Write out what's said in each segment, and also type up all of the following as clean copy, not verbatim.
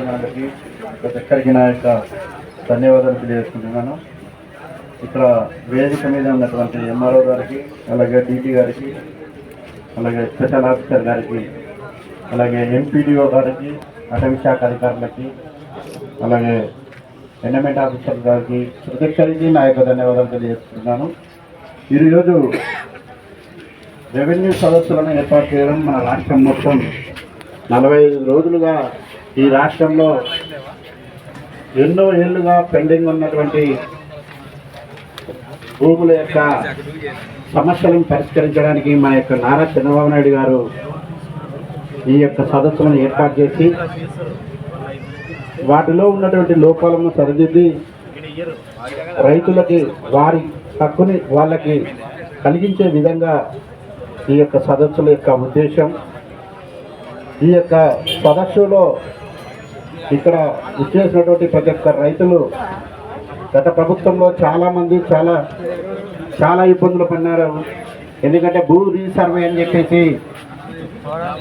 యాజమాన్యానికి ప్రతి ఒక్కరికి నా యొక్క ధన్యవాదాలు తెలియజేసుకుంటున్నాను. ఇక్కడ వేదిక మీద ఉన్నటువంటి ఎంఆర్ఓ గారికి, అలాగే డీటీ గారికి, అలాగే స్పెషల్ ఆఫీసర్ గారికి, అలాగే ఎంపీడీఓ గారికి, అటవీ శాఖ అధికారులకి, అలాగే ఎన్విరాన్మెంట్ ఆఫీసర్ గారికి ప్రతి ఒక్కరికి నా యొక్క ధన్యవాదాలు తెలియజేస్తున్నాను. ఈరోజు రెవెన్యూ సదస్సులను ఏర్పాటు చేయడం మన రాష్ట్రం మొత్తం 45 రోజులుగా ఈ రాష్ట్రంలో ఎన్నో ఏళ్లుగా పెండింగ్ ఉన్నటువంటి భూముల యొక్క సమస్యలను పరిష్కరించడానికి మన యొక్క నారా చంద్రబాబు నాయుడు గారు ఈ యొక్క సదస్సులను ఏర్పాటు చేసి వాటిలో ఉన్నటువంటి లోపాలను సరిదిద్ది రైతులకి వారి హక్కుని వాళ్ళకి కలిగించే విధంగా ఈ యొక్క సదస్సుల యొక్క ఉద్దేశం. ఈ యొక్క సదస్సులో ఇక్కడ ఇచ్చేసినటువంటి ప్రతి ఒక్క రైతులు గత ప్రభుత్వంలో చాలామంది చాలా ఇబ్బందులు పడినారు. ఎందుకంటే భూ రీసర్వే అని చెప్పేసి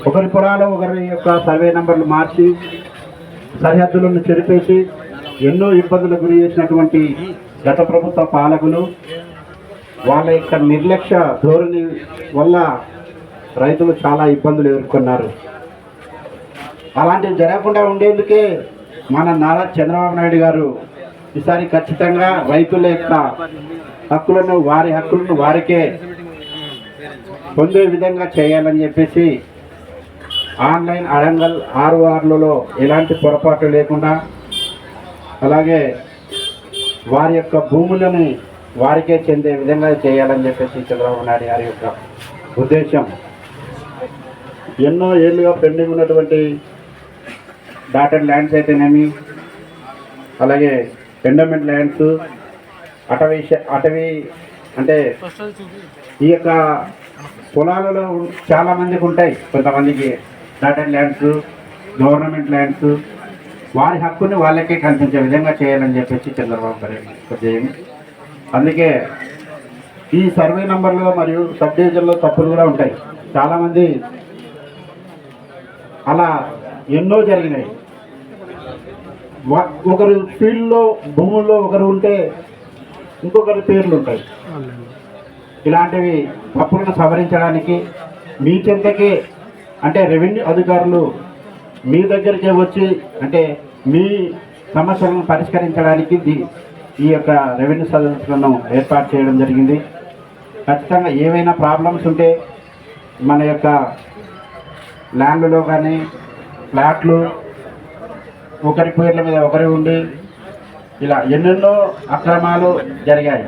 ఒకరి పొలాలు ఒకరి యొక్క సర్వే నెంబర్లు మార్చి సరిహద్దులను చెరిపేసి ఎన్నో ఇబ్బందులకు గురి చేసినటువంటి గత ప్రభుత్వ పాలకులు వాళ్ళ యొక్క నిర్లక్ష్య ధోరణి వల్ల రైతులు చాలా ఇబ్బందులు ఎదుర్కొన్నారు. అలాంటివి జరగకుండా ఉండేందుకే మన నారా చంద్రబాబు నాయుడు గారు ఈసారి ఖచ్చితంగా రైతుల యొక్క హక్కులను వారికే పొందే విధంగా చేయాలని చెప్పేసి ఆన్లైన్ అడంగల్ ఆర్ఓఆర్లలో ఎలాంటి పొరపాటు లేకుండా, అలాగే వారి యొక్క భూములని వారికే చెందే విధంగా చేయాలని చెప్పేసి చంద్రబాబు నాయుడు గారి యొక్క ఉద్దేశం. ఎన్నో ఏళ్ళుగా పెండింగ్ ఉన్నటువంటి డాటెడ్ ల్యాండ్స్ అయితేనేమి, అలాగే ఎండోమెంట్ ల్యాండ్స్, అటవీ అంటే ఈ యొక్క పొలాలలో చాలామందికి ఉంటాయి. కొంతమందికి డాటెడ్ ల్యాండ్స్, గవర్నమెంట్ ల్యాండ్స్, వారి హక్కుని వాళ్ళకే కల్పించే విధంగా చేయాలని చెప్పేసి చంద్రబాబు గారు. అందుకే ఈ సర్వే నంబర్లో మరియు సబ్ డివిజన్లో తప్పులు కూడా ఉంటాయి. చాలామంది అలా ఎన్నో జరిగినాయి. ఒకరు ఫీల్డ్లో భూముల్లో ఒకరు ఉంటే ఇంకొకరి పేర్లు ఉంటాయి. ఇలాంటివి తప్పులను సవరించడానికి మీ చెంతకే అంటే రెవెన్యూ అధికారులు మీ దగ్గరికి వచ్చి అంటే మీ సమస్యలను పరిష్కరించడానికి ఈ యొక్క రెవెన్యూ సదస్సులను ఏర్పాటు చేయడం జరిగింది. ఖచ్చితంగా ఏవైనా ప్రాబ్లమ్స్ ఉంటే మన యొక్క ల్యాండ్లో కానీ ఫ్లాట్లు ఒకరి పేర్ల మీద ఒకరి ఉండి ఇలా ఎన్నెన్నో అక్రమాలు జరిగాయి.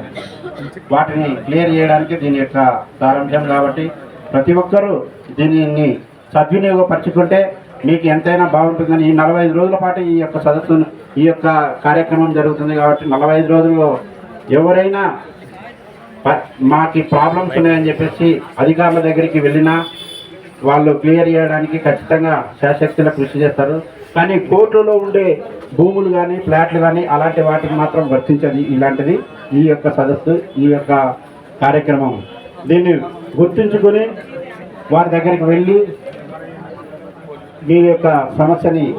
వాటిని క్లియర్ చేయడానికి దీని యొక్క సారాంశం కాబట్టి ప్రతి ఒక్కరూ దీనిని సద్వినియోగపరచుకుంటే మీకు ఎంతైనా బాగుంటుందని. ఈ 45 రోజుల పాటు ఈ యొక్క సదస్సును ఈ యొక్క కార్యక్రమం జరుగుతుంది కాబట్టి 45 రోజుల్లో ఎవరైనా మాకు ప్రాబ్లమ్స్ ఉన్నాయని చెప్పేసి అధికారుల దగ్గరికి వెళ్ళినా వాళ్ళు క్లియర్ చేయడానికి ఖచ్చితంగా శాశక్తుల కృషి చేస్తారు. కానీ కోర్టులో ఉండే భూములు కానీ ఫ్లాట్లు కానీ అలాంటి వాటికి మాత్రం వర్తించదు ఇలాంటిది ఈ యొక్క సదస్సు, ఈ యొక్క కార్యక్రమం. దీన్ని గుర్తుంచుకొని వారి దగ్గరికి వెళ్ళి మీ యొక్క సమస్యని